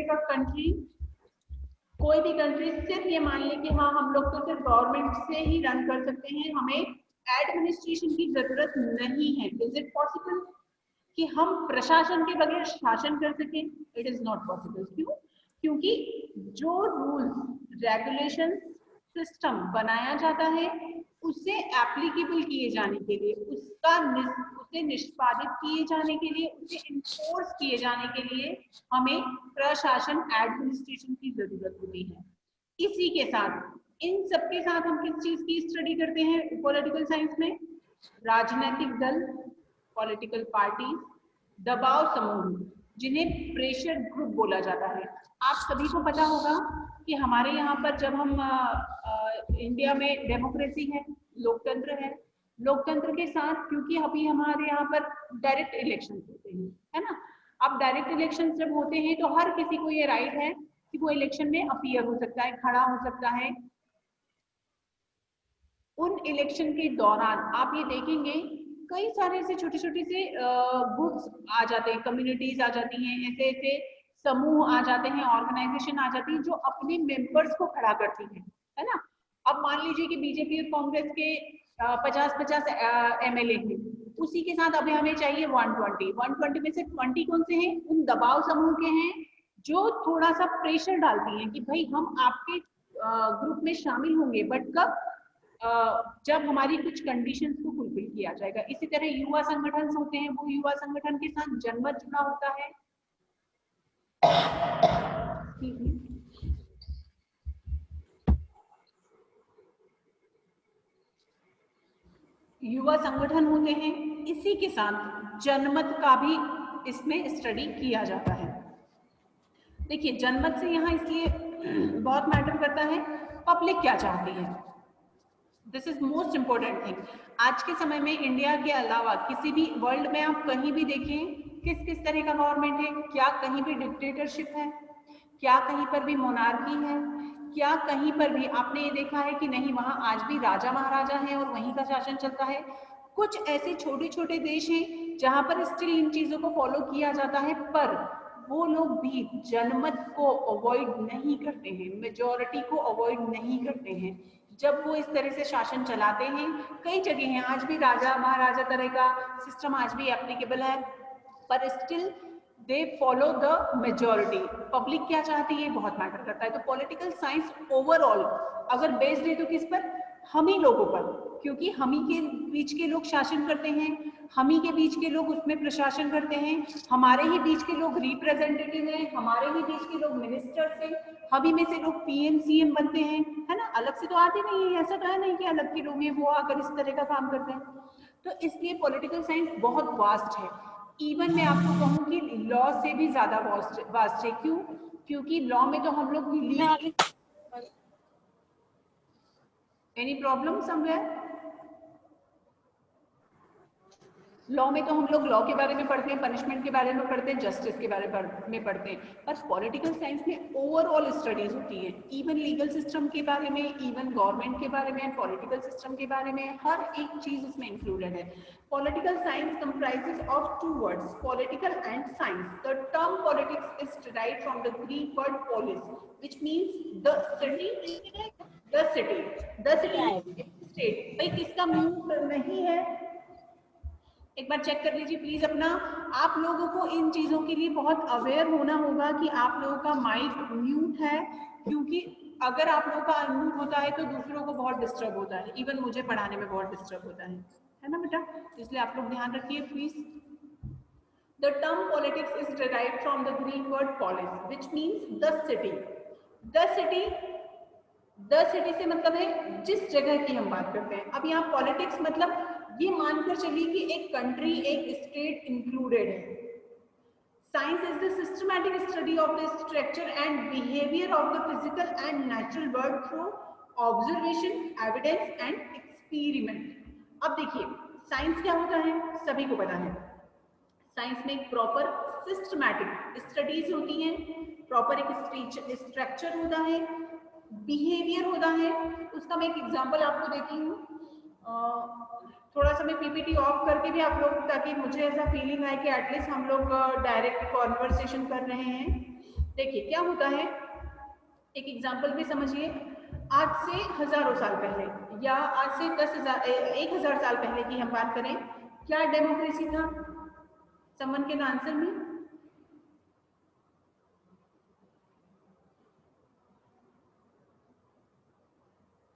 करेगा कंट्री, कोई भी कंट्री सिर्फ ये मान ले कि हाँ हम लोग तो सिर्फ गवर्नमेंट से ही रन कर सकते हैं, हमें एडमिनिस्ट्रेशन की जरूरत नहीं है। इज इट पॉसिबल कि हम प्रशासन के बगैर शासन कर सकें? It is not possible. क्यों? क्योंकि जो रूल्स रेगुलेशन सिस्टम बनाया जाता है उसे एप्लीकेबल किए जाने के लिए, उसे निष्पादित किए जाने के लिए, उसे इन्फोर्स किए जाने के लिए हमें प्रशासन एडमिनिस्ट्रेशन की जरूरत होती है। इसी के साथ, इन सबके साथ हम किस चीज की स्टडी करते हैं पॉलिटिकल साइंस में? राजनीतिक दल, पॉलिटिकल पार्टी, दबाव समूह, जिन्हें प्रेशर ग्रुप बोला जाता है। आप सभी को पता होगा कि हमारे यहाँ पर जब हम इंडिया में डेमोक्रेसी है, लोकतंत्र लोकतंत्र के साथ, क्योंकि अभी हमारे यहाँ पर डायरेक्ट इलेक्शन होते हैं, है ना। अब डायरेक्ट इलेक्शन जब होते हैं तो हर किसी को ये राइट है कि वो इलेक्शन में अपीयर हो सकता है, खड़ा हो सकता है। उन इलेक्शन के दौरान आप ये देखेंगे कई सारे ऐसे छोटे छोटे से ग्रुप्स आ जाते हैं, कम्युनिटीज आ जाती हैं, ऐसे ऐसे समूह आ जाते हैं, ऑर्गेनाइजेशन आ जाती है जो अपने मेंबर्स को खड़ा करती है ना। अब मान लीजिए कि बीजेपी और कांग्रेस के 50-50 एमएलए हैं, उसी के साथ अभी हमें चाहिए 120 में से 20 कौन से हैं? उन दबाव समूह के हैं जो थोड़ा सा प्रेशर डालती हैं कि भाई हम आपके ग्रुप में शामिल होंगे, बट कब? जब हमारी कुछ कंडीशंस को फुलफिल किया जाएगा। इसी तरह युवा संगठन होते हैं, वो युवा संगठन के साथ जनमत जुड़ा होता है। युवा संगठन होते हैं, इसी के साथ जनमत का भी इसमें स्टडी किया जाता है। देखिए जनमत से यहाँ इसलिए बहुत मैटर करता है, पब्लिक क्या चाहती है। This is most important thing. आज के समय में इंडिया के अलावा किसी भी वर्ल्ड में आप कहीं भी देखें किस किस तरह का गवर्नमेंट है, क्या कहीं भी डिक्टेटरशिप है, क्या कहीं पर भी मोनार्की है, क्या कहीं पर भी आपने ये देखा है कि नहीं वहां आज भी राजा महाराजा हैं और वहीं का शासन चलता है। कुछ ऐसे छोटे छोटे देश हैं जहां पर स्टिल इन चीजों को फॉलो किया जाता है, पर वो लोग भी जनमत को अवॉइड नहीं करते हैं, मेजॉरिटी को अवॉइड नहीं करते हैं जब वो इस तरह से शासन चलाते हैं। कई जगह हैं आज भी राजा महाराजा तरह का सिस्टम आज भी एप्लीकेबल है, पर still they follow the majority. Public क्या चाहती है बहुत मैटर करता है। तो पॉलिटिकल साइंस ओवरऑल अगर बेस्ड है तो किस पर? हम ही लोगों पर, क्योंकि हम ही के बीच के लोग शासन करते हैं, हम ही के बीच के लोग उसमें प्रशासन करते हैं, हमारे ही बीच के लोग रिप्रेजेंटेटिव हैं, हमारे ही बीच के लोग मिनिस्टर्स हैं, हम ही में से लोग पीएम सीएम बनते हैं, है ना। अलग से तो आते नहीं है, ऐसा तो है नहीं कि अलग के लोग हैं वो आकर इस तरह का काम करते हैं। तो इसलिए पॉलिटिकल साइंस बहुत वास्ट है। इवन मैं आपको कहूँ कि लॉ से भी ज्यादा वास्ट है। क्यों? क्योंकि लॉ में तो हम लोग एनी प्रॉब्लम समवेयर? लॉ में तो हम लोग लॉ के बारे में पढ़ते हैं, पनिशमेंट के बारे में पढ़ते हैं, जस्टिस के बारे में पढ़ते हैं, पर पॉलिटिकल साइंस में ओवरऑल स्टडीज होती है, इवन लीगल सिस्टम के बारे में, इवन गवर्नमेंट के बारे में, पॉलिटिकल सिस्टम के बारे में, हर एक चीज उसमें इंक्लूडेड है। Political science comprises of two words, political and science. The term politics is derived from the Greek word polis, which means the city, the city, the city, state। भाई किसका मुंह नहीं है? एक बार चेक कर लीजिए प्लीज अपना। आप लोगों को इन चीजों के लिए बहुत अवेयर होना होगा कि आप लोगों का माइक म्यूट है, क्योंकि अगर आप लोगों का अनम्यूट होता है तो दूसरों को बहुत डिस्टर्ब होता है, इवन मुझे पढ़ाने में बहुत डिस्टर्ब होता है ना बेटा। इसलिए आप लोग ध्यान रखिए please. The term politics is derived from the Greek word polis, which means the city. The city, the city से मतलब है जिस जगह की हम बात करते हैं। अब यहाँ पॉलिटिक्स मतलब ये मानकर चलिए कि एक कंट्री, एक स्टेट इंक्लूडेड है। Science is the systematic study of the structure and behaviour of the physical and natural world through observation, evidence and experiment. अब देखिए साइंस क्या होता है, सभी को पता है। साइंस में एक प्रॉपर सिस्टमैटिक स्टडीज होती हैं, प्रॉपर एक स्ट्रक्चर होता है, बिहेवियर होता है। उसका मैं एक एग्जांपल आपको देती हूँ। थोड़ा सा मैं पीपीटी ऑफ करके भी आप लोग, ताकि मुझे ऐसा फीलिंग आए कि एटलीस्ट हम लोग डायरेक्ट कॉन्वर्सेशन कर रहे हैं। देखिए क्या होता है, एक एग्जांपल भी समझिए। आज से हजारों साल पहले या आज से 10,000 साल पहले की हम बात करें, क्या डेमोक्रेसी था? Someone can answer me?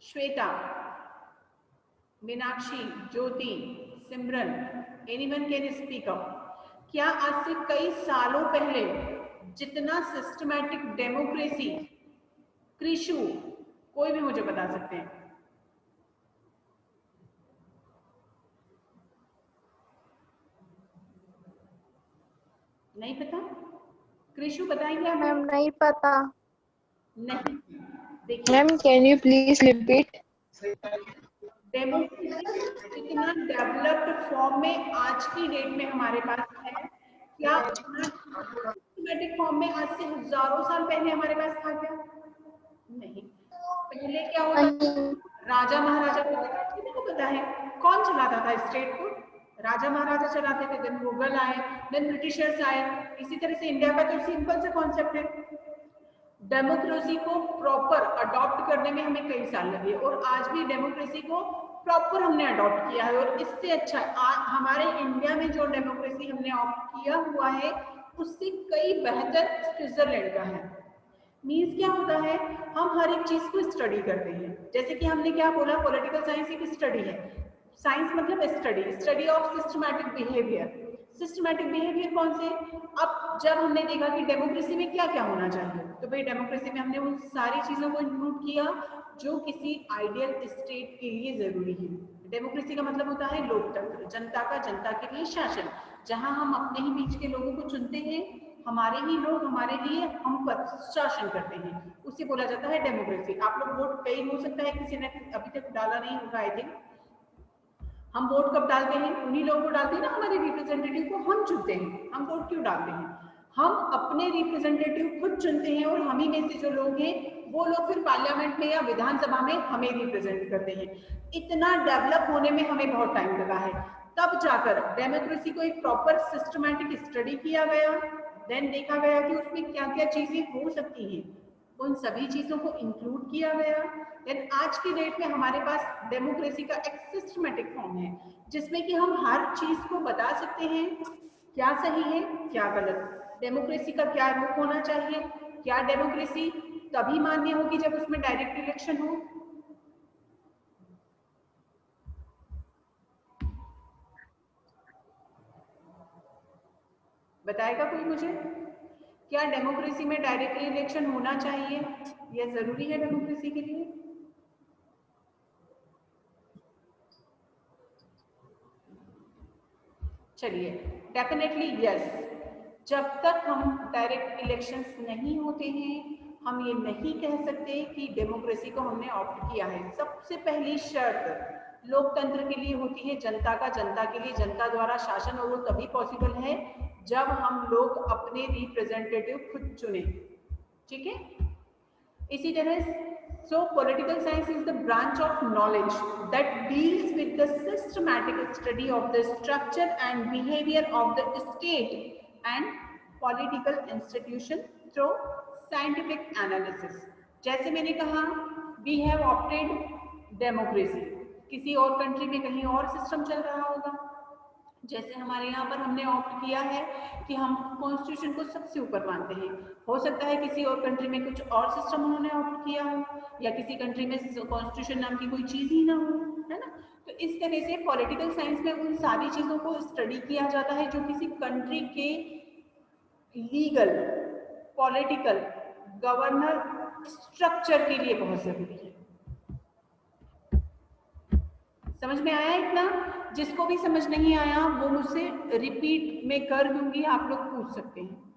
Shweta, Meenakshi, Jyoti, Simran, anyone can speak up. क्या आज से कई सालों पहले जितना सिस्टमैटिक डेमोक्रेसी, कृषु, कोई भी मुझे बता सकते हैं? नहीं पता? कृषु बताएंगे आप? मैम नहीं पता। नहीं, देखिए ma'am can you please repeat? Democracy जितना डेवलप्ड फॉर्म में आज की डेट में हमारे पास है, क्या उतना सिस्टमैटिक फॉर्म में आज से हजारों साल पहले हमारे पास था क्या? नहीं। पहले क्या होता था? राजा महाराजा होते थे, किसी को पता है कौन चलाता था स्टेट को? राजा महाराजा चलाते थे, देन मुगल आए, देन ब्रिटिशर्स आए। इसी तरह से इंडिया का तो सिंपल सा कॉन्सेप्ट है। डेमोक्रेसी को प्रॉपर अडॉप्ट करने में हमें कई साल लगे और आज भी डेमोक्रेसी को प्रॉपर हमने अडॉप्ट किया है। और इससे अच्छा हमारे इंडिया में जो डेमोक्रेसी हमने ऑप्ट किया हुआ है उससे कई बेहतर स्विट्जरलैंड का है। मीन्स क्या होता है, हम हर एक चीज को स्टडी करते हैं। जैसे कि हमने क्या बोला, पॉलिटिकल साइंस एक स्टडी है। साइंस मतलब study, study of systematic behaviour. Systematic behaviour कौन से? अब जब हमने देखा कि डेमोक्रेसी में क्या क्या होना चाहिए, तो भाई डेमोक्रेसी में हमने उन सारी चीजों को इंक्लूड किया जो किसी आइडियल स्टेट के लिए जरूरी है। डेमोक्रेसी का मतलब होता है लोकतंत्र, जनता का जनता के लिए शासन, जहां हम अपने ही बीच के लोगों को चुनते हैं, हमारे ही लोग हमारे लिए हम पर शासन करते हैं, उसे बोला जाता है डेमोक्रेसी। आप लोग वोट, कई हो सकता है किसी ने अभी तक डाला नहीं होगा, आई थिंक। हम वोट कब डालते हैं? उन्हीं लोगों को डालते हैं ना, हमारे रिप्रेजेंटेटिव को हम चुनते हैं। हम वोट क्यों डालते हैं? हम अपने रिप्रेजेंटेटिव खुद चुनते हैं और हम ही में से जो लोग हैं वो लोग फिर पार्लियामेंट में या विधानसभा में हमें रिप्रेजेंट करते हैं। इतना डेवलप होने में हमें बहुत टाइम लगा है, तब जाकर डेमोक्रेसी को एक प्रॉपर सिस्टमैटिक स्टडी किया गया, देन देखा गया कि उसमें क्या क्या चीजें हो सकती हैं, उन सभी चीजों को इंक्लूड किया गया। देन आज की डेट में हमारे पास डेमोक्रेसी का एक सिस्टमैटिक फॉर्म है जिसमें कि हम हर चीज को बता सकते हैं, क्या सही है क्या गलत, डेमोक्रेसी का क्या रूप होना चाहिए, क्या डेमोक्रेसी तभी मान्य होगी जब उसमें डायरेक्ट इलेक्शन हो। बताएगा कोई मुझे? क्या डेमोक्रेसी में डायरेक्टली इलेक्शन होना चाहिए? यह जरूरी है डेमोक्रेसी के लिए? चलिए, डेफिनेटली यस। जब तक हम डायरेक्ट इलेक्शंस नहीं होते हैं, हम ये नहीं कह सकते कि डेमोक्रेसी को हमने ऑप्ट किया है। सबसे पहली शर्त लोकतंत्र के लिए होती है जनता का जनता के लिए जनता द्वारा शासन, और वो तभी पॉसिबल है जब हम लोग अपने रिप्रेजेंटेटिव खुद चुने। ठीक है? इसी तरह so political science is the branch of knowledge that deals with the systematic study of the structure and behavior of the state and political institution through scientific analysis. जैसे मैंने कहा, we have opted democracy, किसी और country में कहीं और system चल रहा होगा। जैसे हमारे यहाँ पर हमने ऑप्ट किया है कि हम कॉन्स्टिट्यूशन को सबसे ऊपर मानते हैं, हो सकता है किसी और कंट्री में कुछ और सिस्टम उन्होंने ऑप्ट किया हो, या किसी कंट्री में कॉन्स्टिट्यूशन नाम की कोई चीज ही ना हो, है ना। तो इस तरह से पॉलिटिकल साइंस में उन सारी चीजों को स्टडी किया जाता है जो किसी कंट्री के लीगल, पॉलिटिकल, गवर्नर स्ट्रक्चर के लिए बहुत जरूरी है। समझ में आया इतना? जिसको भी समझ नहीं आया वो मुझसे रिपीट में कर दूंगी, आप लोग पूछ सकते हैं।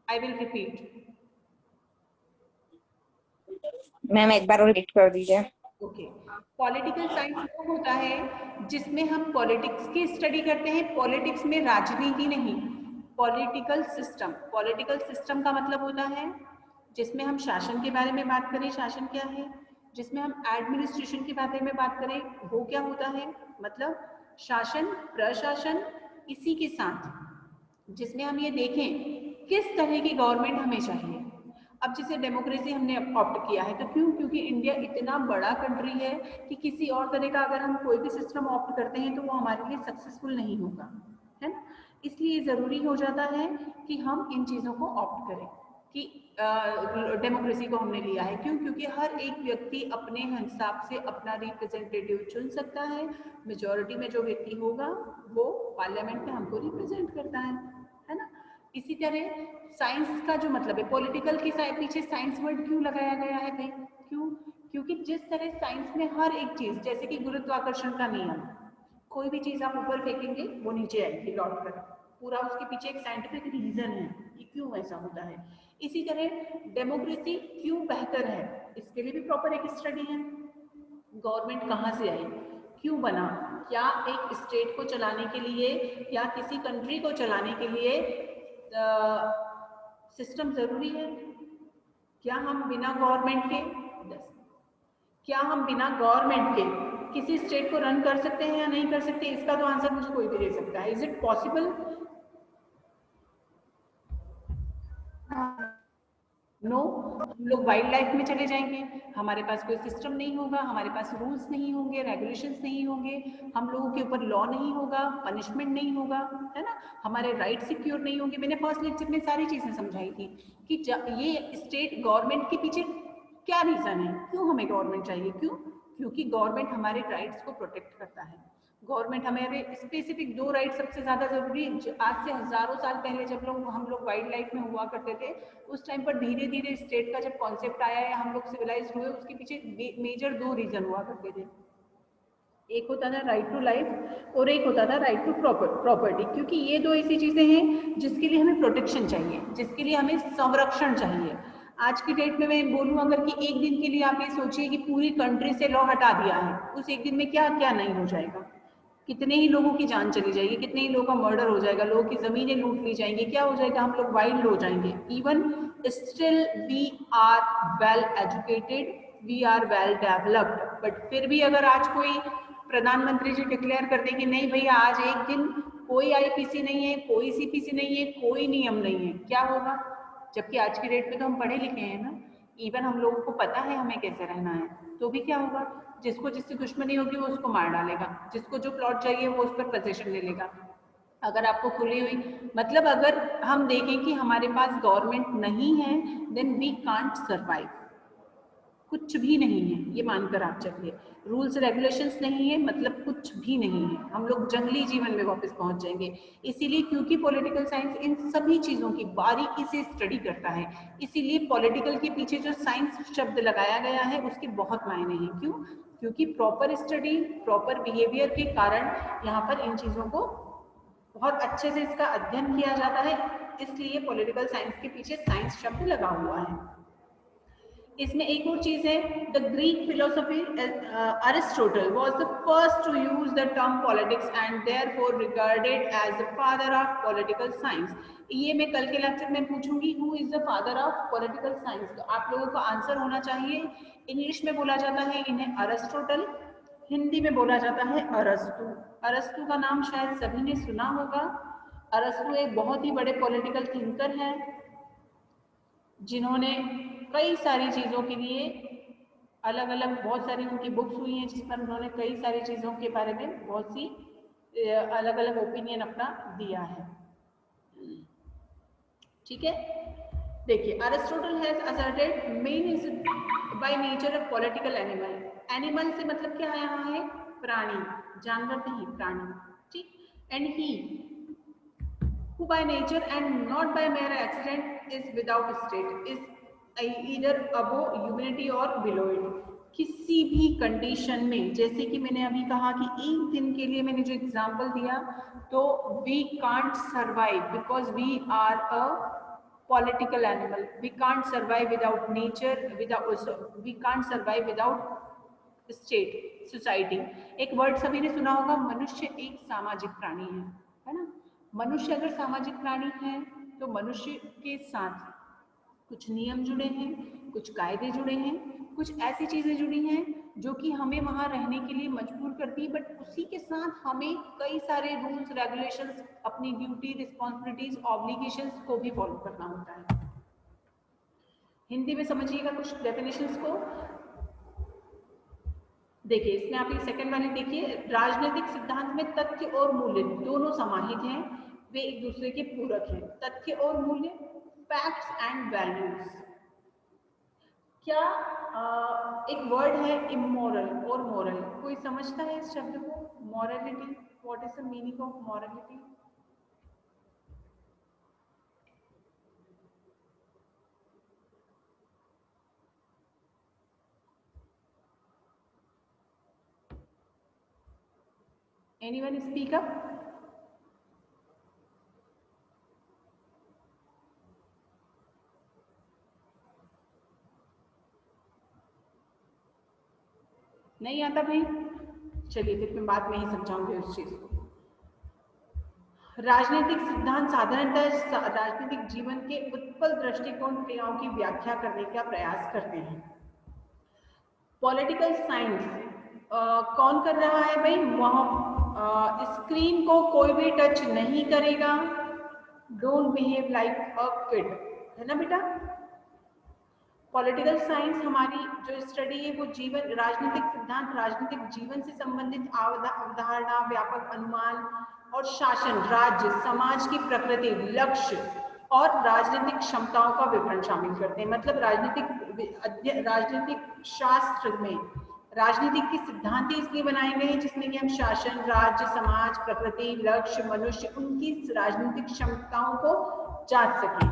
I will repeat. मैम एक बार रिपीट कर दीजिए। ओके, पॉलिटिकल साइंस वो होता है जिसमें हम पॉलिटिक्स की स्टडी करते हैं। पॉलिटिक्स में राजनीति नहीं, पॉलिटिकल सिस्टम। पॉलिटिकल सिस्टम का मतलब होता है जिसमें हम शासन के बारे में बात करें, शासन क्या है, जिसमें हम एडमिनिस्ट्रेशन के बारे में बात करें, वो क्या होता है, मतलब शासन, प्रशासन, इसी के साथ जिसमें हम ये देखें किस तरह की गवर्नमेंट हमें चाहिए। अब जैसे डेमोक्रेसी हमने ऑप्ट किया है तो क्यों? क्योंकि इंडिया इतना बड़ा कंट्री है कि किसी और तरह का अगर हम कोई भी सिस्टम ऑप्ट करते हैं तो वो हमारे लिए सक्सेसफुल नहीं होगा, है ना। इसलिए ज़रूरी हो जाता है कि हम इन चीज़ों को ऑप्ट करें कि डेमोक्रेसी को हमने लिया है। क्यों? क्योंकि हर एक व्यक्ति अपने हिसाब से अपना रिप्रेजेंटेटिव चुन सकता है। मेजॉरिटी में जो व्यक्ति होगा वो पार्लियामेंट में हमको रिप्रेजेंट करता है ना। इसी तरह साइंस का जो मतलब है, पॉलिटिकल के पीछे साइंस वर्ड क्यों लगाया गया है भाई? क्यों? क्योंकि जिस तरह साइंस में हर एक चीज, जैसे कि गुरुत्वाकर्षण का नियम, कोई भी चीज आप ऊपर फेंकेंगे वो नीचे आएगी लौट कर, पूरा उसके पीछे एक साइंटिफिक रीजन है कि क्यों ऐसा होता है। इसी तरह डेमोक्रेसी क्यों बेहतर है, इसके लिए भी प्रॉपर एक स्टडी है। गवर्नमेंट कहाँ से आई, क्यों बना, क्या एक स्टेट को चलाने के लिए या किसी कंट्री को चलाने के लिए सिस्टम जरूरी है? क्या हम बिना गवर्नमेंट के क्या हम बिना गवर्नमेंट के किसी स्टेट को रन कर सकते हैं या नहीं कर सकते? इसका तो आंसर मुझे कोई भी दे सकता है। Is it possible? नो। हम लोग वाइल्ड लाइफ में चले जाएंगे, हमारे पास कोई सिस्टम नहीं होगा, हमारे पास रूल्स नहीं होंगे, रेगुलेशंस नहीं होंगे, हम लोगों के ऊपर लॉ नहीं होगा, पनिशमेंट नहीं होगा, है ना, हमारे राइट सिक्योर नहीं होंगे। मैंने फर्स्ट लेक्चर में सारी चीजें समझाई थी कि ये स्टेट गवर्नमेंट के पीछे क्या रीजन है, क्यों हमें गवर्नमेंट चाहिए, क्यों? क्योंकि गवर्नमेंट हमारे राइट्स को प्रोटेक्ट करता है। गवर्नमेंट हमें स्पेसिफिक दो राइट सबसे ज्यादा जरूरी, आज से हजारों साल पहले जब हम लोग वाइल्ड लाइफ में हुआ करते थे, उस टाइम पर धीरे धीरे स्टेट का जब कॉन्सेप्ट आया है, हम लोग सिविलाइज हुए, उसके पीछे मेजर दो रीजन हुआ करते थे। एक होता था राइट टू लाइफ और एक होता था राइट टू प्रॉपर्टी। क्योंकि ये दो ऐसी चीजें हैं जिसके लिए हमें प्रोटेक्शन चाहिए, जिसके लिए हमें संरक्षण चाहिए। आज की डेट में मैं बोलूं अगर कि एक दिन के लिए आप ये सोचिए कि पूरी कंट्री से लॉ हटा दिया है, उस एक दिन में क्या क्या नहीं हो जाएगा, कितने ही लोगों की जान चली जाएगी, कितने ही लोगों का मर्डर हो जाएगा, लोगों की जमीनें लूट ली जाएंगी, क्या हो जाएगा, हम लोग वाइल्ड हो जाएंगे। Even still we are well educated, we are well developed, but फिर भी अगर आज कोई प्रधानमंत्री जी डिक्लेयर कर दे कि नहीं भैया आज एक दिन कोई आईपीसी नहीं है, कोई सीपीसी नहीं है, कोई नियम नहीं है, क्या होगा? जबकि आज की डेट में तो हम पढ़े लिखे हैं ना, इवन हम लोगों को पता है हमें कैसे रहना है, तो भी क्या होगा? जिसको जिससे दुश्मनी होगी वो उसको मार डालेगा, जिसको जो प्लॉट चाहिए वो उस पर पोजीशन ले लेगा। अगर आपको खुली हुई, मतलब अगर हम देखें कि हमारे पास गवर्नमेंट नहीं है, देन वी कांट सर्वाइव। कुछ भी नहीं है, ये मानकर आप चलिए। रूल्स रेगुलेशंस नहीं है मतलब कुछ भी नहीं है, हम लोग जंगली जीवन में वापस पहुंच जाएंगे। इसीलिए क्योंकि पॉलिटिकल साइंस इन सभी चीजों की बारीकी से स्टडी करता है, इसीलिए पॉलिटिकल के पीछे जो साइंस शब्द लगाया गया है उसके बहुत मायने हैं। क्यों? क्योंकि प्रॉपर स्टडी, प्रॉपर बिहेवियर के कारण यहाँ पर इन चीजों को बहुत अच्छे से इसका अध्ययन किया जाता है, इसलिए पॉलिटिकल साइंस के पीछे साइंस शब्द लगा हुआ है। इसमें एक और चीज है, the Greek philosophy Aristotle was the first to use the term politics and therefore regarded as the father of political science. ये मैं कल के लेक्चर में पूछूंगी, who is the father of political science, तो आप लोगों का आंसर होना चाहिए। इंग्लिश में बोला जाता है इन्हें अरिस्टोटल, हिंदी में बोला जाता है अरस्तु। अरस्तु का नाम शायद सभी ने सुना होगा। अरस्तु एक बहुत ही बड़े पॉलिटिकल थिंकर हैं जिन्होंने कई सारी चीज़ों के लिए अलग अलग बहुत सारी उनकी बुक्स हुई हैं जिस पर उन्होंने कई सारी चीज़ों के बारे में बहुत सी अलग अलग ओपिनियन अपना दिया है। ठीक है, देखिए Aristotle has asserted man is by nature a political animal. Animal से मतलब क्या है यहाँ है? प्राणी, जानवर नहीं, प्राणी। ठीक, and he who by nature and not by mere accident is without state, is either above humanity or below it। किसी भी कंडीशन में, जैसे कि मैंने अभी कहा कि एक दिन के लिए मैंने जो एग्जांपल दिया, तो we can't survive because we are a political animal, we can't survive without nature, without we can't survive without state, society. एक वर्ड सभी ने सुना होगा, मनुष्य एक सामाजिक प्राणी है ना। मनुष्य अगर सामाजिक प्राणी है तो मनुष्य के साथ कुछ नियम जुड़े हैं, कुछ कायदे जुड़े हैं, कुछ ऐसी चीजें जुड़ी हैं जो कि हमें वहां रहने के लिए मजबूर करती है, बट उसी के साथ हमें कई सारे रूल्स रेगुलेशंस, अपनी ड्यूटी, रिस्पॉन्सिबिलिटीज, ऑब्लिगेशंस को भी फॉलो करना होता है। हिंदी में समझिएगा कुछ डेफिनेशंस को। देखिए इसमें आप ये सेकंड वाली देखिए, राजनीतिक सिद्धांत में तथ्य और मूल्य दोनों समाहित हैं, वे एक दूसरे के पूरक हैं। तथ्य और मूल्य, फैक्ट्स एंड वैल्यूज। क्या एक वर्ड है इमोरल और मोरल, कोई समझता है इस शब्द को? Morality, what is the meaning of morality? Anyone speak up? नहीं आता भाई? चलिए फिर मैं बाद में ही समझाऊंगी उस चीज को। राजनीतिक सिद्धांत साधारणतः राजनीतिक जीवन के उत्पल दृष्टिकोण क्रियाओं की व्याख्या करने का प्रयास करते हैं। पॉलिटिकल साइंस कौन कर रहा है भाई? स्क्रीन को कोई भी टच नहीं करेगा, don't behave like a kid, है ना बेटा? पॉलिटिकल साइंस हमारी जो स्टडी है वो जीवन, राजनीतिक सिद्धांत राजनीतिक जीवन से संबंधित अवधारणा, व्यापक अनुमान और शासन, राज्य, समाज की प्रकृति, लक्ष्य और राजनीतिक क्षमताओं का विवरण शामिल करते हैं। मतलब राजनीतिक शास्त्र में राजनीतिक के सिद्धांत इसलिए बनाए गए हैं जिसमें कि हम शासन, राज्य, समाज, प्रकृति, लक्ष्य, मनुष्य, उनकी राजनीतिक क्षमताओं को जांच सकें।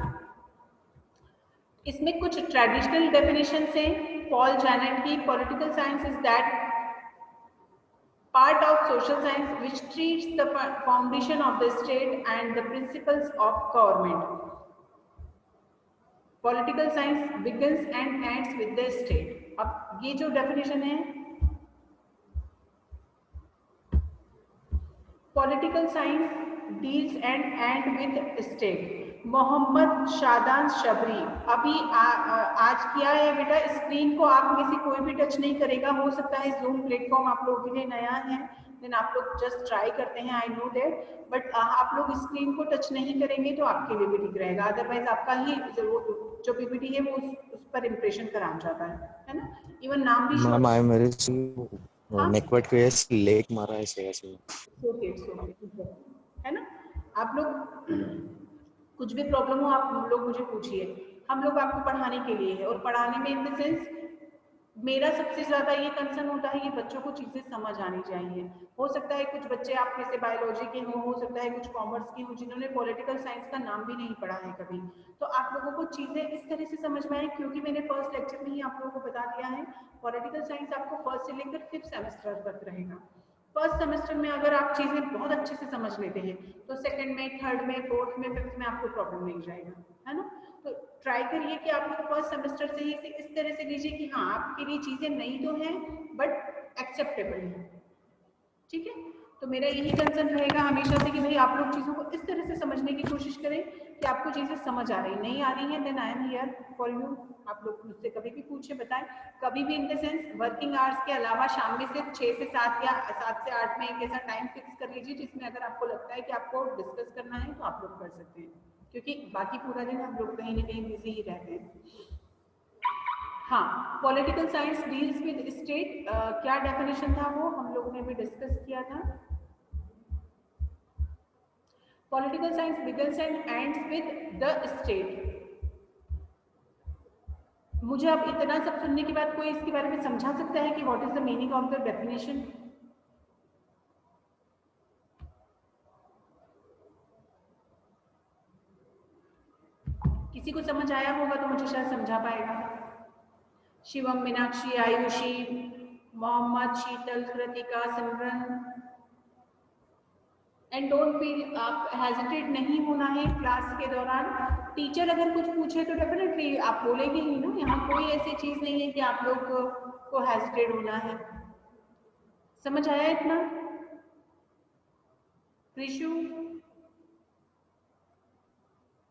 इसमें कुछ ट्रेडिशनल डेफिनेशंस हैं पॉल जैनेट की। Political science is that part of social science which treats the foundation of the state and the principles of government. Political science begins and ends with the state. अब ये जो definition है, political science deals and end with state. Mohammad Shadan Shabari अभी आज किया है बेटा। Screen को आप में से कोई भी टच नहीं करेगा। हो सकता है जूम प्लेटफॉर्म आप लोगों के लिए नया है, देन आप लोग जस्ट ट्राई करते हैं, आई नो दैट, बट आप लोग स्क्रीन को टच नहीं करेंगे तो आपके लिए भी ठीक रहेगा। अदरवाइज आपका ही जो पीपीटी है वो उस पर इम्प्रेशन कराना चाहता है ना? इवन नाम भी मैम आई मेरे हाँ? नेकवर्क पे लेक मारा है ऐसे है ना? आप लोग कुछ भी प्रॉब्लम हो आप लोग मुझे पूछिए, हम लोग आपको पढ़ाने के लिए है। और पढ़ाने में इन द सेंस मेरा सबसे ज्यादा ये कंसर्न होता है कि बच्चों को चीजें समझ आनी चाहिए। हो सकता है कुछ बच्चे आप में से बायोलॉजी के हो सकता है कुछ कॉमर्स के हो जिन्होंने पॉलिटिकल साइंस का नाम भी नहीं पढ़ा है कभी, तो आप लोगों को चीजें इस तरह से समझ में आए, क्योंकि मैंने फर्स्ट लेक्चर में ही आप लोगों को बता दिया है पॉलिटिकल साइंस आपको फर्स्ट से लेकर 5th सेमेस्टर तक रहेगा। फर्स्ट सेमेस्टर में अगर आप चीजें बहुत अच्छे से समझ लेते हैं तो सेकंड में, थर्ड में, फोर्थ में, फिफ्थ में आपको प्रॉब्लम नहीं जाएगा, है ना? तो ट्राई करिए कि आप लोग फर्स्ट सेमेस्टर से ही इस तरह से लीजिए कि हाँ आपके लिए चीजें नई तो हैं बट एक्सेप्टेबल है, ठीक है? तो मेरा यही कंसर्न रहेगा हमेशा से कि भाई आप लोग चीजों को इस तरह से समझने की कोशिश करें कि आपको चीजें समझ आ रही, नहीं आ रही है then I am here for you. आप लोग मुझसे कभी भी पूछे, बताएं। कभी भी in the sense working hours के अलावा शाम में से 6 से 7 या 7 से 8 में एक ऐसा टाइम फिक्स कर लीजिए जिसमें अगर आपको लगता है कि आपको डिस्कस करना है तो आप लोग कर सकते हैं, क्योंकि बाकी पूरा दिन हम लोग कहीं ना कहीं बिजी ही रहते हैं। हाँ, political science deals with state, क्या डेफिनेशन था वो हम लोगों ने भी डिस्कस किया था। Political science begins and ends with the state. मुझे अब इतना सब सुनने के बाद कोई इसके बारे में समझा सकता है कि what is the meaning of the definition? किसी को समझ आया होगा तो मुझे शायद समझा पाएगा। शिवम, मीनाक्षी, आयुषी, मोहम्मद, शीतल, कृतिका, सिमरन। एंड डोंट फील, आप हेजिटेट नहीं होना है क्लास के दौरान। टीचर अगर कुछ पूछे तो डेफिनेटली आप बोलेंगे ही ना, यहाँ कोई ऐसी चीज नहीं है कि आप लोग को हेजिटेट होना है। समझ आया इतना? त्रिशु?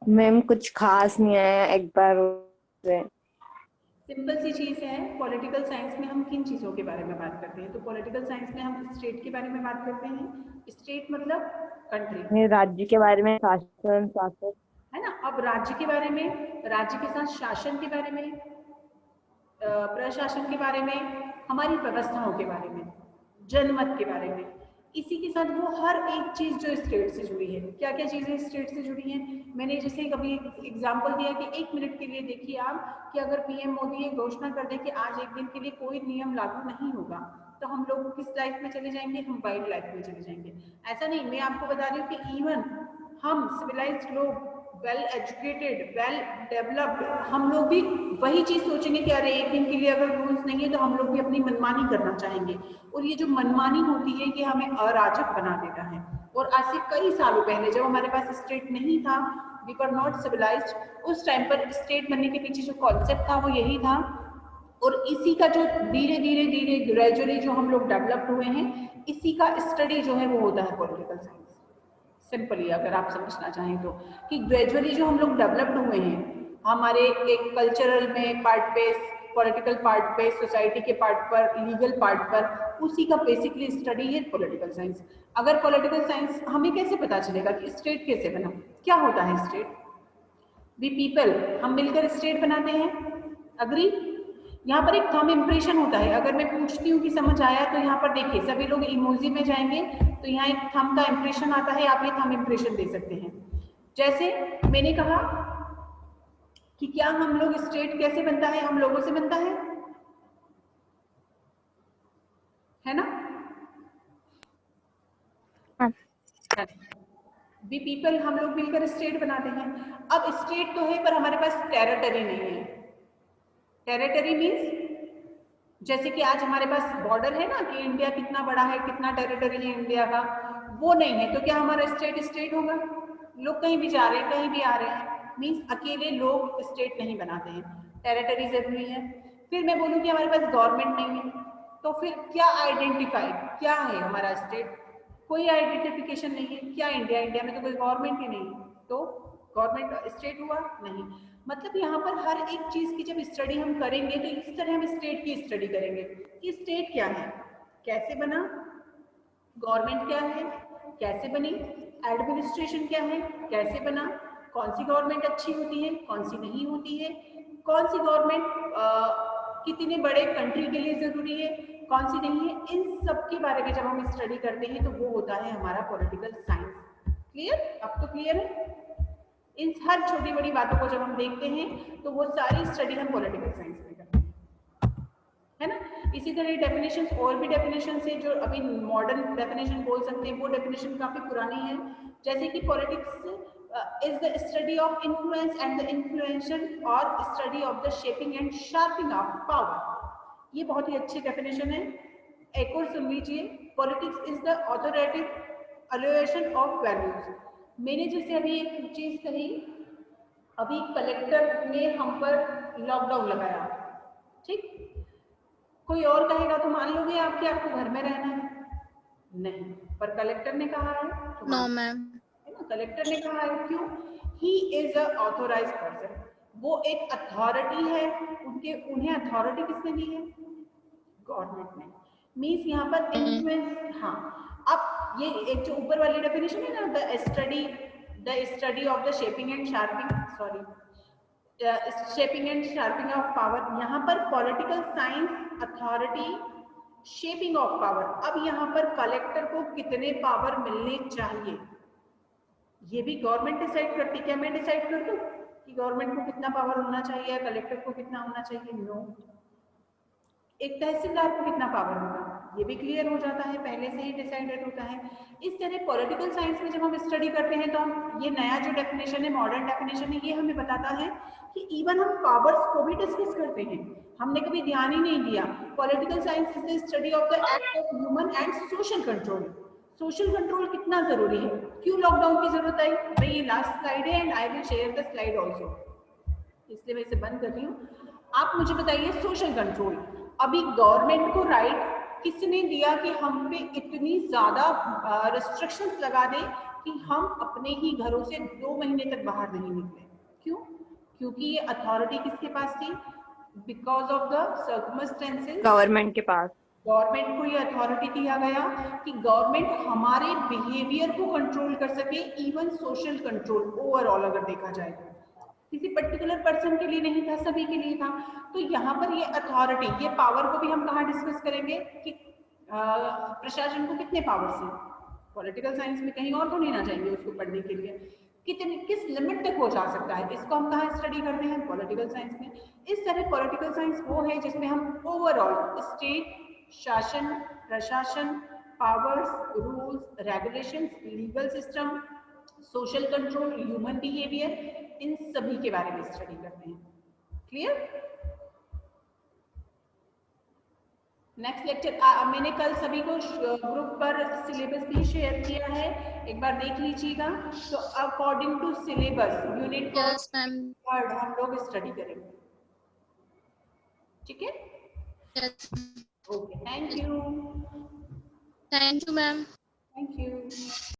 मैम कुछ खास नहीं आया, एक बार सिंपल सी चीज है, पॉलिटिकल साइंस में हम किन चीजों के बारे में बात करते हैं? तो पॉलिटिकल साइंस में हम स्टेट के बारे में बात करते हैं। स्टेट मतलब कंट्री, राज्य के बारे में, शासन, है ना? अब राज्य के बारे में, राज्य के साथ शासन के बारे में, प्रशासन के बारे में, हमारी व्यवस्थाओं के बारे में, जनमत के बारे में, इसी के साथ वो हर एक चीज जो स्टेट से जुड़ी है। क्या क्या चीजें स्टेट से जुड़ी हैं? मैंने जैसे कभी एग्जांपल दिया कि 1 मिनट के लिए देखिए आप कि अगर पीएम मोदी ये घोषणा कर दे कि आज एक दिन के लिए कोई नियम लागू नहीं होगा, तो हम लोग किस लाइफ में चले जाएंगे? हम वाइल्ड लाइफ में चले जाएंगे। ऐसा नहीं, मैं आपको बता रही हूँ कि इवन हम सिविलाइज्ड लोग, वेल एजुकेटेड, वेल डेवलप्ड, हम लोग भी वही चीज सोचेंगे कि अरे एक दिन के लिए अगर रूल्स नहीं है तो हम लोग भी अपनी मनमानी करना चाहेंगे। और ये जो मनमानी होती है ये हमें अराजक बना देता है। और आज से कई सालों पहले जब हमारे पास स्टेट नहीं था, वी वर नॉट सिविलाइज्ड, उस टाइम पर स्टेट बनने के पीछे जो कॉन्सेप्ट था वो यही था। और इसी का जो धीरे धीरे धीरे ग्रेजुअली जो हम लोग डेवलप्ड हुए हैं, इसी का स्टडी जो है वो होता है पॉलिटिकल साइंस। सिंपली अगर आप समझना चाहें तो, कि ग्रेजुअली जो हम लोग डेवलप्ड हुए हैं हमारे एक कल्चरल में पार्ट पे, पॉलिटिकल पार्ट पे, सोसाइटी के पार्ट पर, लीगल पार्ट पर, उसी का बेसिकली स्टडी है पॉलिटिकल साइंस। अगर पॉलिटिकल साइंस, हमें कैसे पता चलेगा कि स्टेट कैसे बना, क्या होता है स्टेट? वी पीपल, हम मिलकर स्टेट बनाते हैं, अग्री? यहाँ पर एक थंब इम्प्रेशन होता है। अगर मैं पूछती हूँ कि समझ आया, तो यहाँ पर देखिए सभी लोग इमोजी में जाएंगे, तो यहाँ एक थंब का इम्प्रेशन आता है, आप ये थंब इम्प्रेशन दे सकते हैं। जैसे मैंने कहा कि क्या हम लोग, स्टेट कैसे बनता है? हम लोगों से बनता है ना? वी पीपल, हम लोग मिलकर स्टेट बनाते हैं। अब स्टेट तो है पर हमारे पास टेरिटरी नहीं है। टेरिटरी मीन्स जैसे कि आज हमारे पास बॉर्डर है ना कि इंडिया कितना बड़ा है, कितना टेरिटरी है इंडिया का, वो नहीं है। तो क्या हमारा स्टेट स्टेट होगा? लोग कहीं भी जा रहे हैं, कहीं भी आ रहे हैं, मीन्स अकेले लोग स्टेट नहीं बनाते हैं, टेरिटरी जरूरी है। फिर मैं बोलूँ कि हमारे पास गवर्नमेंट नहीं है, तो फिर क्या आइडेंटिफाई, क्या है हमारा स्टेट? कोई आइडेंटिफिकेशन नहीं है। क्या इंडिया, इंडिया में तो कोई गवर्नमेंट ही नहीं, तो गवर्नमेंट स्टेट हुआ नहीं। मतलब यहाँ पर हर एक चीज की जब स्टडी हम करेंगे तो इस तरह हम स्टेट की स्टडी करेंगे कि स्टेट क्या है, कैसे बना, गवर्नमेंट क्या है, कैसे बनी, एडमिनिस्ट्रेशन क्या है, कैसे बना, कौन सी गवर्नमेंट अच्छी होती है, कौन सी नहीं होती है, कौन सी गवर्नमेंट कितने बड़े कंट्री के लिए जरूरी है, कौन सी नहीं है। इन सब के बारे में जब हम स्टडी करते हैं तो वो होता है हमारा पॉलिटिकल साइंस। क्लियर? अब तो क्लियर है? इन हर छोटी बड़ी बातों को जब हम देखते हैं तो वो सारी स्टडी हम पॉलिटिकल साइंस में करते हैं, है ना? इसी तरह डेफिनेशंस, और भी डेफिनेशंस है जो अभी मॉडर्न डेफिनेशन बोल सकते हैं, वो डेफिनेशन काफी पुरानी है। जैसे कि politics is the study of influence and the influential और study of the shaping and sharing of power. ये बहुत ही अच्छी डेफिनेशन है, एक और सुन लीजिए। Politics is the authoritative allocation of values. मैंने जैसे अभी एक चीज कही, अभी कलेक्टर ने हम पर लॉकडाउन लगाया, ठीक? कोई और कहेगा तो मान लोगे आप कि आपको घर में रहना है? नहीं, पर कलेक्टर ने कहा है तो नो मैम, है ना? कलेक्टर ने कहा है, क्यों? He is a authorised person, वो एक अथॉरिटी है। उन्हें अथॉरिटी किसने दी है? गवर्नमेंट ने। मीन्स यहाँ पर इन्फ्लुएंस, हाँ। अब ये एक जो ऊपर वाली डेफिनेशन है ना, the study of the shaping and sharping, sorry, shaping and sharing of power, यहाँ पर political science, authority, shaping of power. अब यहाँ पर कलेक्टर को कितने पावर मिलने चाहिए ये भी गवर्नमेंट डिसाइड करती है। क्या मैं डिसाइड कर दूं कि गवर्नमेंट को कितना पावर होना चाहिए, कलेक्टर को कितना होना चाहिए? नो। एक तहसीलदार को कितना पावर होगा ये भी क्लियर हो जाता है, पहले से ही डिसाइडेड होता है। इस तरह पॉलिटिकल साइंस में जब हम स्टडी करते हैं तो हम ये नया जो डेफिनेशन है, मॉडर्न डेफिनेशन है, ये हमें बताता है कि इवन हम पावर्स को भी डिस्कस करते हैं। हमने कभी ध्यान ही नहीं दिया। Political science is the study of the act of human and social control. Social control कितना जरूरी है, क्यों लॉकडाउन की जरूरत आई? भाई ये लास्ट स्लाइड है and I will share the slide also, इसलिए मैं इसे बंद कर रही हूँ। आप मुझे बताइए सोशल कंट्रोल, अभी गवर्नमेंट को राइट किसने दिया कि हम पे इतनी ज्यादा रिस्ट्रिक्शंस लगा दें कि हम अपने ही घरों से 2 महीने तक बाहर नहीं निकले? क्यों? क्योंकि ये अथॉरिटी किसके पास थी? Because of the circumstances, government के पास। गवर्नमेंट को ये अथॉरिटी दिया गया कि गवर्नमेंट हमारे बिहेवियर को कंट्रोल कर सके, इवन सोशल कंट्रोल ओवरऑल अगर देखा जाए तो। किसी पर्टिकुलर पर्सन के लिए नहीं था, सभी के लिए था। तो यहाँ पर ये अथॉरिटी, ये पावर को भी हम कहाँ डिस्कस करेंगे कि प्रशासन को कितने पावर्स हैं। पॉलिटिकल साइंस में कहीं और तो नहीं ना जाएंगे उसको पढ़ने के लिए, कितने किस लिमिट तक हो जा सकता है, इसको हम कहाँ स्टडी करते हैं, पॉलिटिकल साइंस में। इस तरह पॉलिटिकल साइंस वो है जिसमें हम ओवरऑल स्टेट, शासन, प्रशासन, powers, rules, regulations, legal system, social control, human behaviour, इन सभी के बारे में स्टडी करते हैं। क्लियर? नेक्स्ट लेक्चर मैंने कल सभी को ग्रुप पर सिलेबस भी शेयर किया है, एक बार देख लीजिएगा। तो according to syllabus unit third हम लोग स्टडी करेंगे। ठीक है? Okay, thank you. Thank you ma'am. Thank you.